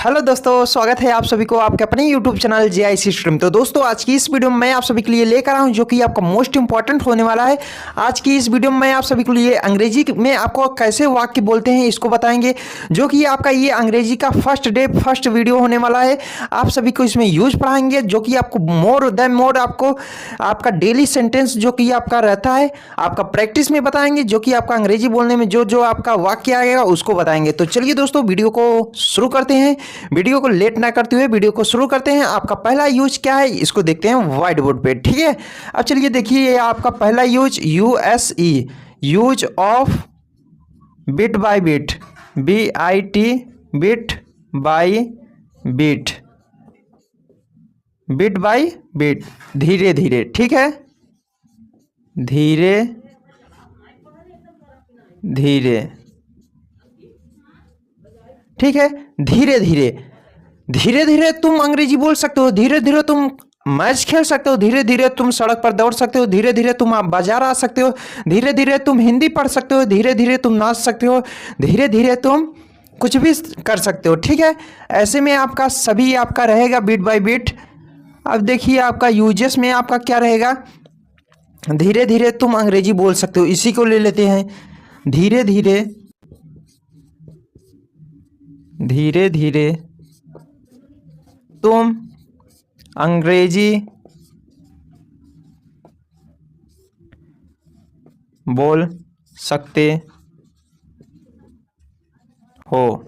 Hello दोस्तों, स्वागत है आप सभी को आपके अपने यूट्यूब चैनल JIC स्ट्रीम। तो दोस्तों आज की इस वीडियो में मैं आप सभी के लिए लेकर आया हूं जो कि आपका मोस्ट इंपॉर्टेंट होने वाला है। आज की इस वीडियो में मैं आप सभी के लिए अंग्रेजी में आपको कैसे वाक्य बोलते हैं इसको बताएंगे, जो कि आपका ये अंग्रेजी का फर्स्ट वीडियो होने वाला है। आप सभी को इसमें यूज पढ़ाएंगे जो कि आपको मोर देन मोर आपको आपका डेली सेंटेंस जो कि आपका रहता है आपका प्रैक्टिस में बताएंगे, जो कि आपका अंग्रेजी बोलने में जो जो आपका वाक्य आएगा उसको बताएंगे। तो चलिए दोस्तों वीडियो को शुरू करते हैं। वीडियो को लेट ना करते हुए वीडियो को शुरू करते हैं। आपका पहला यूज क्या है इसको देखते हैं व्हाइट बोर्ड पे, ठीक है। अब चलिए देखिए आपका पहला use USE, use of bit by bit, BIT, bit by bit, bit by bit, धीरे धीरे, ठीक है, धीरे धीरे, ठीक है, धीरे धीरे। धीरे धीरे तुम अंग्रेजी बोल सकते हो, धीरे धीरे तुम मैच खेल सकते हो, धीरे धीरे तुम सड़क पर दौड़ सकते हो, धीरे धीरे तुम आप बाजार आ सकते हो, धीरे धीरे तुम हिंदी पढ़ सकते हो, धीरे धीरे तुम नाच सकते हो, धीरे धीरे तुम कुछ भी कर सकते हो, ठीक है। ऐसे में आपका सभी आपका रहेगा बिट बाय बिट। अब देखिए आपका यूजेस में आपका क्या रहेगा, धीरे धीरे तुम अंग्रेजी बोल सकते हो। इसी को ले लेते हैं, धीरे धीरे, धीरे धीरे तुम अंग्रेजी बोल सकते हो।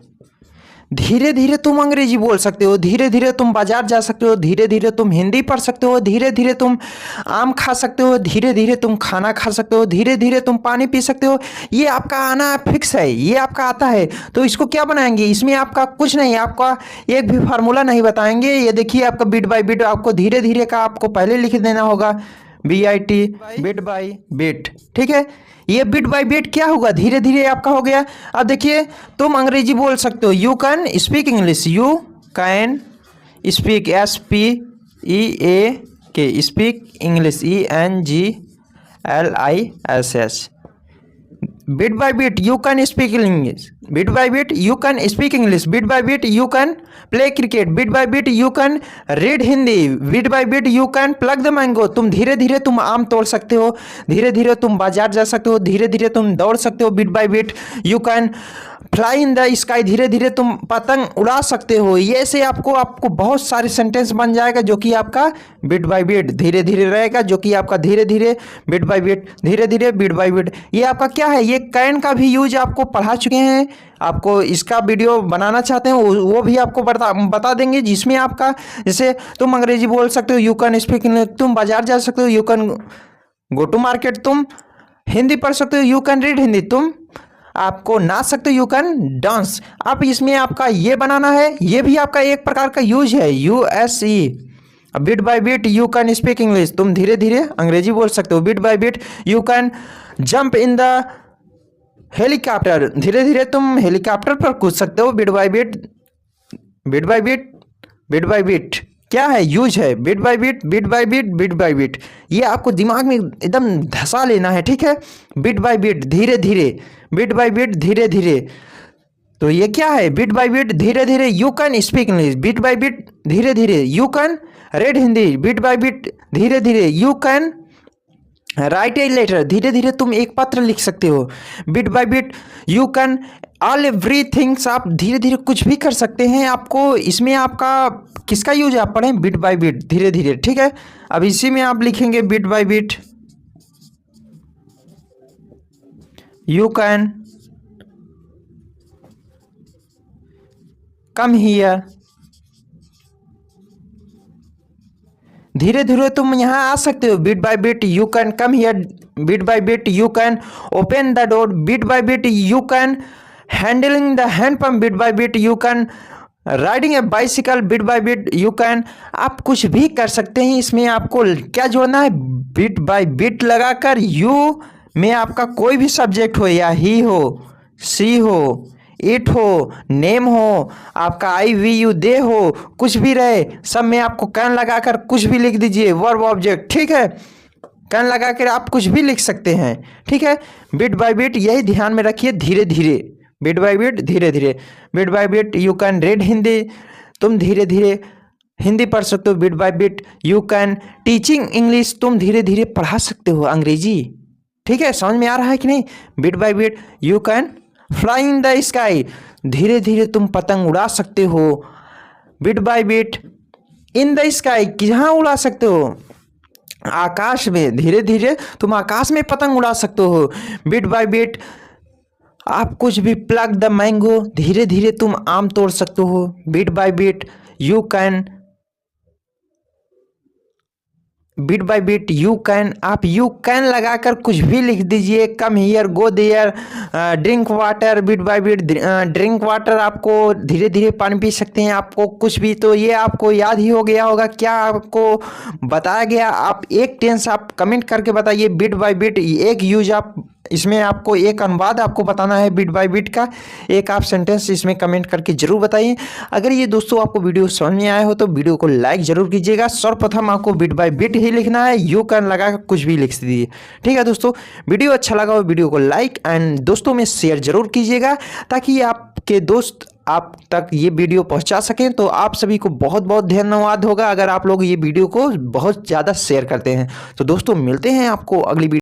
धीरे धीरे तुम अंग्रेजी बोल सकते हो, धीरे धीरे तुम बाजार जा सकते हो, धीरे धीरे तुम हिंदी पढ़ सकते हो, धीरे धीरे तुम आम खा सकते हो, धीरे धीरे तुम खाना खा सकते हो, धीरे धीरे तुम पानी पी सकते हो। ये आपका आना फिक्स है, ये आपका आता है। तो इसको क्या बनाएंगे, इसमें आपका कुछ नहीं, आपका एक भी फार्मूला नहीं बताएंगे। ये देखिए आपका बिट बाय बिट, आपको धीरे धीरे का आपको पहले लिख देना होगा, BIT, बिट बाय बिट, ठीक है। ये बिट बाय बिट क्या होगा, धीरे धीरे आपका हो गया। अब देखिए तुम अंग्रेजी बोल सकते हो, you can speak English, you can speak, SPEAK, speak English, ENGLISH, bit by bit you can speak English, bit by bit you can speak English, bit by bit you can play cricket, bit by bit you can read Hindi, bit by bit you can plug the mango. तुम धीरे धीरे तुम आम तोड़ सकते हो, धीरे धीरे तुम बाजार जा सकते हो, धीरे धीरे तुम दौड़ सकते हो, bit by bit you can fly in the sky, धीरे धीरे तुम पतंग उड़ा सकते हो। ये से आपको बहुत सारे सेंटेंस बन जाएगा जो कि आपका बिट बाय बिट धीरे धीरे रहेगा, जो कि आपका धीरे धीरे बिट बाय बिट, धीरे धीरे बिट बाय बिट। ये आपका क्या है, ये कैन का भी यूज आपको पढ़ा चुके हैं। आपको इसका वीडियो बनाना चाहते हैं वो भी आपको बता देंगे, जिसमें आपका जैसे तुम अंग्रेजी बोल सकते हो, यू कैन स्पीक इंग्लिश, तुम बाजार जा सकते हो, you can go to market, तुम हिंदी पढ़ सकते हो, यू कैन रीड हिंदी, तुम आपको नाच सकते हो, यू कैन डांस। अब इसमें आपका ये बनाना है, ये भी आपका एक प्रकार का यूज है, USE, bit by bit you can speak English, तुम धीरे धीरे अंग्रेजी बोल सकते हो, bit by bit you can jump in the helicopter, धीरे धीरे तुम हेलीकॉप्टर पर कूद सकते हो, bit by bit, bit by bit, bit by bit क्या है, यूज है, bit by bit, bit by bit, bit by bit. ये आपको दिमाग में एकदम धंसा लेना है, ठीक है। बिट बाय बिट धीरे धीरे, बिट बाय बिट धीरे धीरे। तो ये क्या है, बिट बाय बिट धीरे धीरे you can speak English, bit by bit धीरे धीरे you can read Hindi, bit by bit धीरे धीरे you can write a letter, धीरे धीरे तुम एक पत्र लिख सकते हो, bit by bit you can all everythings, आप धीरे धीरे कुछ भी कर सकते हैं। आपको इसमें आपका किसका यूज आप पढ़ें, बिट बाय बिट धीरे धीरे, ठीक है। अब इसी में आप लिखेंगे bit by bit you can come here, धीरे धीरे तुम यहाँ आ सकते हो, bit by bit you can come here, bit by bit you can open the door, bit by bit you can handling the hand pump, bit by bit you can riding A bicycle, bit by bit you can, आप कुछ भी कर सकते हैं। इसमें आपको क्या जोड़ना है, बिट बाय बिट लगाकर यू में आपका कोई भी सब्जेक्ट हो, या ही हो, सी हो, इट हो, नेम हो, आपका IVU दे हो, कुछ भी रहे, सब में आपको कैन लगाकर कुछ भी लिख दीजिए, वर्ब ऑब्जेक्ट, ठीक है। कैन लगाकर आप कुछ भी लिख सकते हैं, ठीक है। बिट बाय बिट यही ध्यान में रखिए, धीरे धीरे, बिट बाय बिट धीरे धीरे, bit by bit you can read Hindi, तुम धीरे धीरे हिंदी पढ़ सकते हो। Bit by bit you can teaching English, तुम धीरे धीरे पढ़ा सकते हो अंग्रेजी। ठीक है, समझ में आ रहा है कि नहीं। Bit by bit you can fly in the sky, धीरे धीरे तुम पतंग उड़ा सकते हो। Bit by bit in the sky, कहाँ उड़ा सकते हो, आकाश में, धीरे धीरे तुम आकाश में पतंग उड़ा सकते हो। बिट बाय बिट आप कुछ भी प्लग द मैंगो, धीरे धीरे तुम आम तोड़ सकते हो। Bit by bit you can, bit by bit you can, आप यू कैन लगाकर कुछ भी लिख दीजिए, come here go there, drink water. Bit by bit drink water, आपको धीरे धीरे पानी पी सकते हैं, आपको कुछ भी, तो ये आपको याद ही हो गया होगा क्या आपको बताया गया। आप एक टेंस आप कमेंट करके बताइए। बिट बाय बिट एक यूज आप इसमें, आपको एक अनुवाद आपको बताना है बिट बाय बिट का, एक आप सेंटेंस इसमें कमेंट करके जरूर बताइए। अगर ये दोस्तों आपको वीडियो समझ में आया हो तो वीडियो को लाइक जरूर कीजिएगा। सर्वप्रथम आपको बिट बाय बिट ही लिखना है, यू कैन लगा कुछ भी लिख दीजिए। ठीक है दोस्तों, वीडियो अच्छा लगा हो वीडियो को लाइक एंड दोस्तों में शेयर जरूर कीजिएगा, ताकि आपके दोस्त आप तक ये वीडियो पहुंचा सकें। तो आप सभी को बहुत बहुत धन्यवाद होगा अगर आप लोग ये वीडियो को बहुत ज़्यादा शेयर करते हैं। तो दोस्तों मिलते हैं आपको अगली वीडियो।